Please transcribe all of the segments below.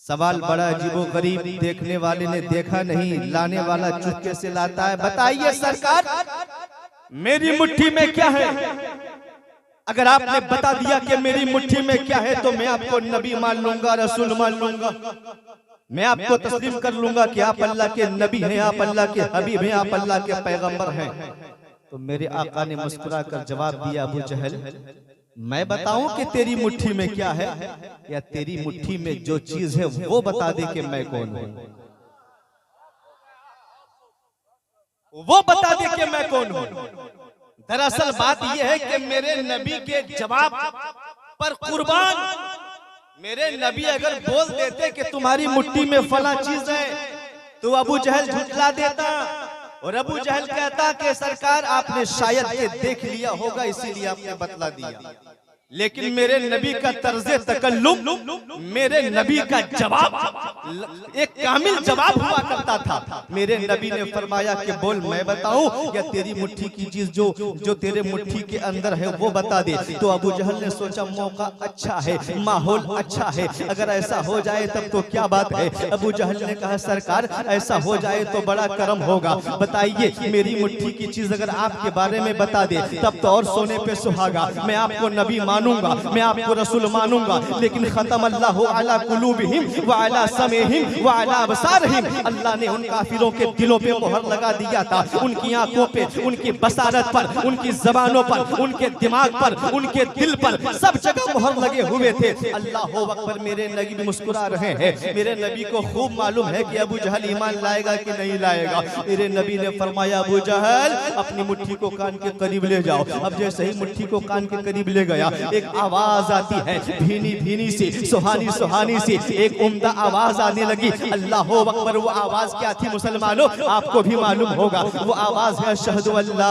सवाल बड़ा अजीबोगरीब, देखने वाले ने देखा नहीं, लाने वाला चुपके से लाता है। बताइए सरकार, मेरी मुट्ठी में क्या है? अगर आपने बता दिया कि मेरी मुट्ठी में क्या है तो मैं आपको नबी मान लूंगा, रसूल मान लूंगा, मैं आपको तस्लीम कर लूंगा कि आप अल्लाह के नबी हैं, आप अल्लाह के हबीब हैं, आप अल्लाह के पैगंबर हैं। तो मेरे आका ने मुस्कुरा कर जवाब दिया, अबू जहल, मैं बताऊं कि तेरी मुट्ठी में क्या है, या तेरी मुट्ठी में जो चीज है वो बता दे कि मैं कौन हूं, वो बता दे कि मैं कौन हूं। दरअसल बात यह है कि मेरे नबी के जवाब पर कुर्बान, मेरे नबी अगर बोल देते कि तुम्हारी मुट्ठी में फला चीज है तो अबू जहल झुठला देता, और अबू जहल कहता कि सरकार आपने शायद ये देख लिया होगा इसीलिए आपने बतला दिया। लेकिन मेरे नबी का तर्ज़े तकल्लुम, मेरे नबी का जवाब एक कामिल जवाब हुआ करता था। मेरे नबी ने फरमाया कि बोल मैं बताऊं या तेरी मुट्ठी की चीज जो तेरे मुट्ठी के अंदर है वो बता दे। तो अबू जहल ने सोचा मौका अच्छा है, माहौल अच्छा है, अगर ऐसा हो जाए तब तो क्या बात है। अबू जहल ने कहा सरकार ऐसा हो जाए तो बड़ा करम होगा, बताइए मेरी मुट्ठी की चीज अगर आपके बारे में बता दे तब तो और सोने पे सुहागा, मैं आपको नबी मानूंगा, मैं आपको रसूल मानूंगा। लेकिन खत्म अल्लाहु अला कुलूबिहिम व अला समीहिम व अला अबसारिहिम, अल्लाह ने उन काफिरों के दिलों पे मोहर लगा दिया था, उनकी आंखों पे, उनकी बसारत पर, उनकी जबानों पर, उनके दिमाग पर, उनके दिल पर, सब जगह मोहर लगे हुए थे। अल्लाहु अकबर, मेरे नबी मुस्कुरा रहे हैं। मेरे नबी को खूब मालूम है कि अबू जहल ईमान लाएगा कि नहीं लाएगा। मेरे नबी ने फरमाया अबू जहल अपनी मुट्ठी को कान के करीब ले जाओ। अब जैसे ही मुट्ठी को कान के करीब ले गया एक आवाज आती है, भीनी भीनी सी, सुहानी सुहानी सी एक उम्दा आवाज आने लगी। अल्लाह अकबर, वो आवाज क्या थी मुसलमानों, आपको भी मालूम होगा। वो आवाज है अशहदु अल्ला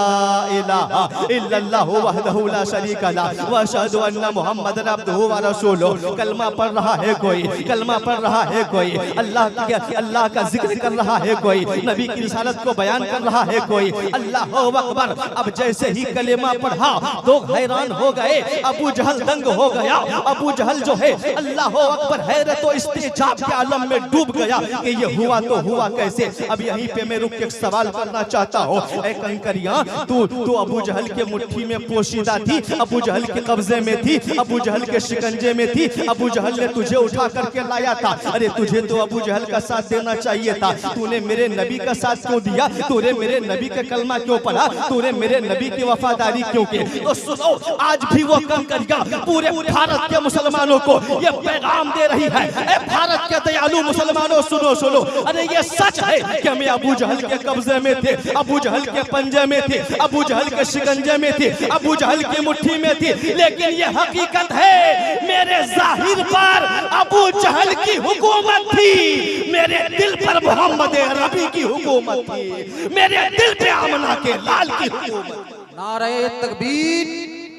इलाहा इल्लल्लाहु वहदहु ला शरीका लह व अशहदु अन्ना मुहम्मदन अब्दुहु व रसूलुहु। कलमा पढ़ रहा है कोई, कलमा पढ़ रहा है कोई, अल्लाह का जिक्र कर रहा है कोई, नबी की रिसालत को बयान कर रहा है कोई। अल्लाह अकबर। अब जैसे ही कलेमा पढ़ा तो हैरान हो गए, अबू जहल दंग हो गया। अबू जहल जो है अल्लाह अकबर हैरत और इस्तेजाब के आलम में डूब गया कि ये हुआ तो हुआ कैसे। अब यहीं पे मैं रुक के सवाल करना चाहता हूँ, ऐ कंकरिया तू अबू जहल के मुट्ठी में पोशीदा थी, अबू जहल के कब्जे में थी, अबू जहल के शिकंजे में थी, अबू जहल ने तुझे उठा करके लाया था। अरे तुझे तो अबू जहल का साथ देना चाहिए था, तूने मेरे नबी का साथ क्यों दिया, तूने मेरे नबी का कलमा क्यों पढ़ा, तूने मेरे नबी की वफादारी क्यों की। तो सुनो, आज भी वो कंकरिया पूरे भारत के मुसलमानों को ये पैगाम दे रही है, ए भारत के दयालु मुसलमानों सुनो सुनो, अरे ये सच है कि मैं अबू जहल के कब्जे में थे, अबू जहल के पंजे में थे, अबू जहल के शिकंजे में थे, अबू जहल की मुट्ठी में थी। लेकिन ये हकीकत है मेरे जाहिर पर अबू जहल की हुकूमत थी, मेरे दिल पर मोहम्मद अरबी की हुकूमत थी, मेरे दिल पे आमना के लाल की हुकूमत। नारे तकबीर,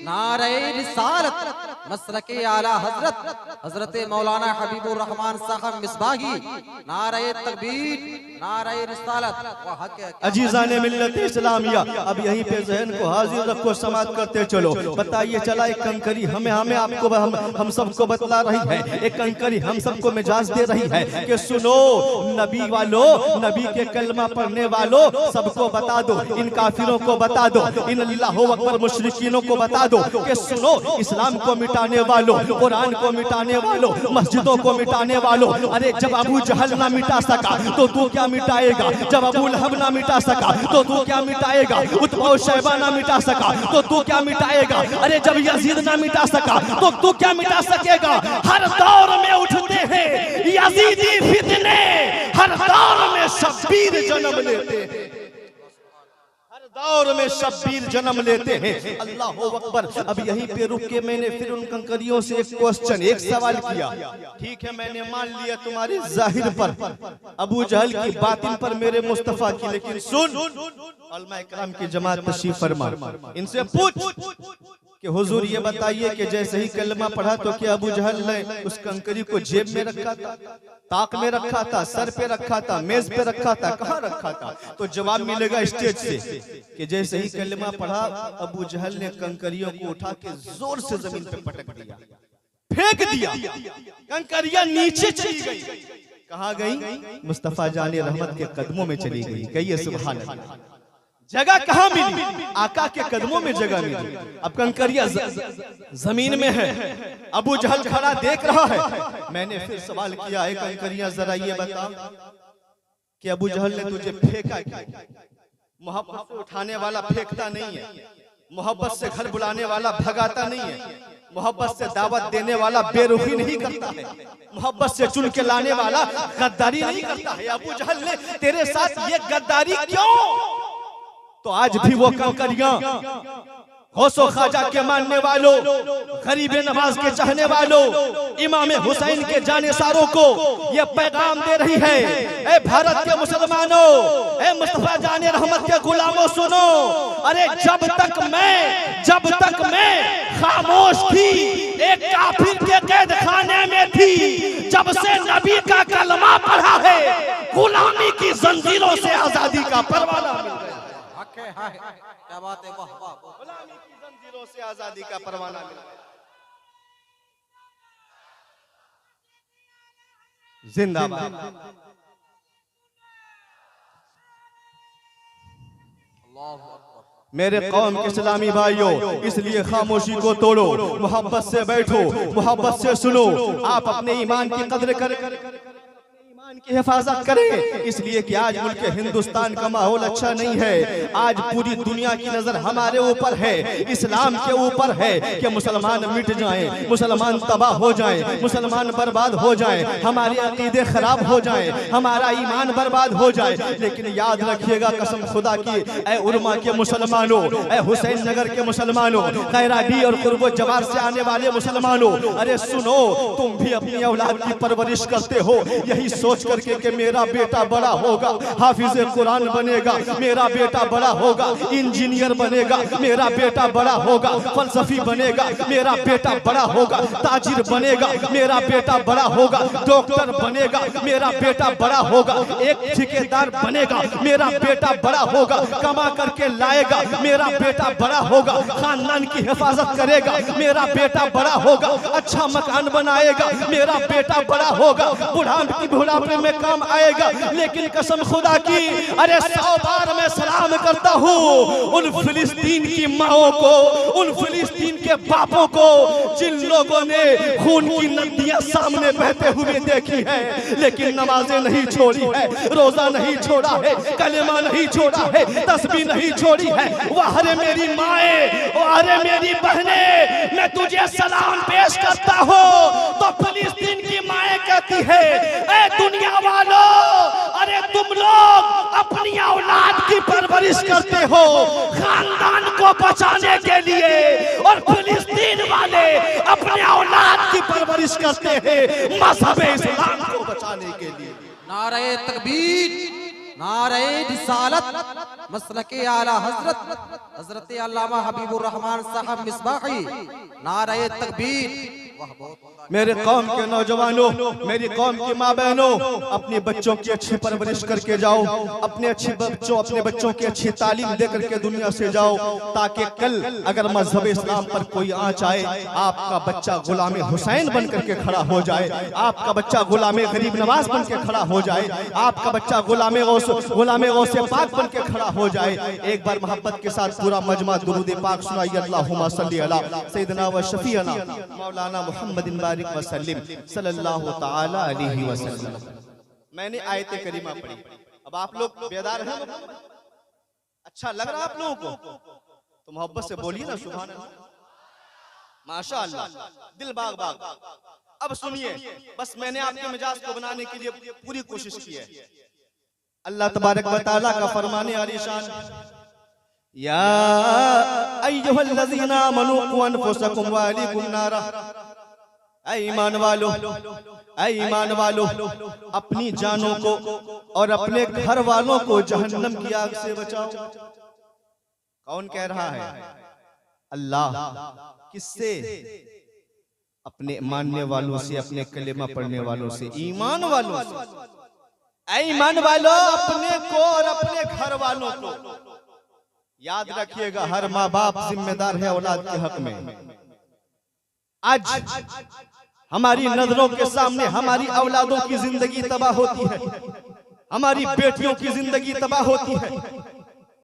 नारे रिसालत, मसरके आला हजरत हजरत मौलाना हबीबुर रहमान साहब मिसबाही। नारे तकबीर, नारे रिसालत। अजीज़ाने मिल्लत इस्लामिया, अब यहीं पे जहन को हाजिर रखो, समात करते चलो। बताइए चला एक कंकरी हमें आपको हम सबको बतला रही है, एक कंकरी हम सबको मिजाज दे रही है कि सुनो नबी वालों, नबी के कलमा पढ़ने वालों, सबको बता दो, इन काफिरों को बता दो, इन अल्लाहु अकबर मुशरिकीनों को बता दो कि सुनो इस्लाम को मिटाने वालों, कुरान को मिटाने वालों, मस्जिदों को मिटाने वालों, अरे जब अबू जहल ना मिटा सका तो तू क्या मिटाएगा, जब अबू लहब ना मिटा सका तो तू क्या मिटाएगा, उतबा और शैबा ना मिटा सका तो तू क्या मिटाएगा, अरे जब यजीद ना मिटा सका तो तू क्या मिटा सकेगा। हर दौर में उठते हैं यजीदी फितने, हर दौर में शब्बीर जन्म लेते हैं, दौर में शब्बीर जन्म लेते हैं। अल्लाह अकबर। अब यहीं पे रुक के मैंने फिर उन कंकरियों से एक क्वेश्चन, एक सवाल किया। ठीक है मैंने मान लिया तुम्हारे जाहिर पर, अबू जहल की बातिन पर मेरे मुस्तफा की, लेकिन सुन उलमा इकराम की जमात तशरीफ फरमा, इनसे पूछ कि हुजूर ये बताइए कि जैसे ही कलमा पढ़ा तो क्या अबू जहल ने उस कंकरी को जेब में रखा था, ताक में रखा था, सर पे रखा था, मेज पे रखा था, कहाँ रखा था? तो जवाब मिलेगा स्टेज से कि जैसे ही कलमा पढ़ा अबू जहल ने कंकरियों को उठा के जोर से जमीन पे पटक दिया, फेंक दिया, कंकरिया नीचे चली गई। कहाँ गई? मुस्तफा जाने रहमत के कदमों में चली गई। कहिए सुभान अल्लाह। जगह कहाँ मिली? आका के कदमों में जगह मिली। अब कंकरिया जमीन में है, अबू जहल खड़ा देख रहा है। मैंने फिर सवाल किया, है कंकरिया जरा ये बता कि अबू जहल ने तुझे फेंका क्यों? मोहब्बत से उठाने वाला फेंकता नहीं है, मोहब्बत से घर बुलाने वाला भगाता नहीं है, मोहब्बत से दावत देने वाला बेरुखी नहीं करता है, मोहब्बत से चुन के लाने वाला गद्दारी नहीं करता है। अबू जहल ने तेरे साथ ये गद्दारी क्यों? तो आज भी वो कंकरियां गौसो ख्वाजा के मानने वालों, गरीब नवाज के चाहने वालों, इमाम हुसैन के जानेसारों को ये पैगाम दे रही है, ए भारत के मुसलमानों, ए मुस्तफा जाने रहमत के गुलामों सुनो। अरे जब तक मैं खामोश थी, एक काफिर के कैद खाने में थी, जब से नबी का कलमा पढ़ा है, गुलामी की जंजीरों से आजादी का परवाना मिल गया। क्या बात है, वाह वाह। गुलामी की जंजीरों से आजादी का परवाना मिला। जिंदाबाद। मेरे कौम के इस्लामी भाइयों, इसलिए खामोशी को तोड़ो, मोहब्बत से बैठो, मोहब्बत से सुनो। आप अपने ईमान की कदर करें, की हिफाजत करें, इसलिए कि आज मुल्क हिंदुस्तान का माहौल अच्छा नहीं है। आज पूरी दुनिया की नजर हमारे ऊपर है, इस्लाम के ऊपर है कि मुसलमान मिट जाएं, मुसलमान तबाह हो जाएं, मुसलमान बर्बाद हो जाएं, हमारे अकीदे खराब हो जाएं, हमारा ईमान बर्बाद हो जाए। लेकिन याद रखिएगा, कसम खुदा की, ऐ उरमा के मुसलमानों, ऐ हुसैन नगर के मुसलमानों, खैराडी और कुर्बो जवार से आने वाले मुसलमानों, अरे सुनो, तुम भी अपनी औलाद की परवरिश करते हो यही सोच करके कि मेरा बेटा बड़ा होगा, हाफिज कुरान बनेगा, मेरा बेटा बड़ा होगा, इंजीनियर बनेगा, मेरा बेटा बड़ा होगा, फलसफी बनेगा, मेरा बेटा बड़ा होगा, ताजिर बनेगा, मेरा बेटा बड़ा होगा, डॉक्टर बनेगा, मेरा बेटा बड़ा होगा, एक ठेकेदार बनेगा, मेरा बेटा बड़ा होगा, कमा करके लाएगा, मेरा बेटा बड़ा होगा, खानदान की हिफाजत करेगा, मेरा बेटा बड़ा होगा, अच्छा मकान बनाएगा, मेरा बेटा बड़ा होगा, बुढ़ापे में काम आएगा। लेकिन कसम खुदा की, अरे 100 बार मैं सलाम करता हूँ उन फिलिस्तीन की माओं को, उन फिलिस्तीन के बापों को, जिन लोगों ने खून की नदियां सामने बहते हुए देखी है, लेकिन नमाजें नहीं छोड़ी है, रोजा नहीं छोड़ा है, कलेमा नहीं छोड़ा है, तस्बीह नहीं छोड़ी है। वाह रे मेरी माए, वाह रे मेरी बहने, मैं तुझे सलाम पेश करता हूँ। तो फिलिस्तीन की माए कहती है, ए दुनिया वालों, अरे तुम लोग अपनी औलाद की परवरिश करते हो खानदान को बचाने के लिए, और फिलिस्तीन वाले अपने औलाद की परवरिश करते हैं मजहब इस्लाम को बचाने के लिए। नारे तकबीर, नारे रिसालत, मसलके आला हजरत हजरत अल्लामा हबीबुर रहमान साहब मिसबाही, नारे तकबीर। मेरे कौम के नौजवानों, मेरी कौम की माँ बहनों, अपने बच्चों की अच्छी परवरिश करके जाओ, अपने बच्चों की अच्छी तालीम दे करके दुनिया से जाओ, ताकि कल अगर मजहब इस्लाम पर कोई आंच आए, आपका बच्चा गुलाम हुसैन बन करके खड़ा हो जाए, आपका बच्चा गुलाम गरीब नवाज बन के खड़ा हो जाए, आपका बच्चा गुलाम गौसे पाक बन के खड़ा हो जाए। एक बार मोहब्बत के साथ पूरा मजमा दुरूद पाक सुनाइए, अल्लाहुम्मा सल्ली अला सय्यिदना व शफीअना मौलाना मुहम्मदिन बारिक वसल्लम सल्लल्लाहु तआला अलैहि वसल्लम। मैंने आयत करीमा पढ़ी, अब आप लोग बेदार हैं? अच्छा लग रहा है आप लोगों को? तो मोहब्बत से बोलिए ना सुभान अल्लाह, माशाअल्लाह, दिल बाग बाग। अब सुनिए, बस मैंने आपके मिजाज को बनाने के लिए पूरी कोशिश की है। अल्लाह तबारक व तआला का फरमाने आलीशान, या अय्युहल्लज़ीना आमनू क़ू अनफुसकुम व अहलीकुम नारा, ऐ ईमान वालों, अपनी जानों को और अपने घर वालों को जहन्नम की आग से बचाओ। कौन कह रहा है? अल्लाह। किससे? अपने मानने वालों से, अपने कलेमा पढ़ने वालों से, ईमान वालों से। ऐ ईमान वालों, अपने को और अपने घर वालों को। याद रखिएगा, हर माँ बाप जिम्मेदार है औलाद के हक में। आज हमारी नजरों के सामने हमारी औलादों की जिंदगी तबाह होती है, हमारी बेटियों की जिंदगी तबाह होती है।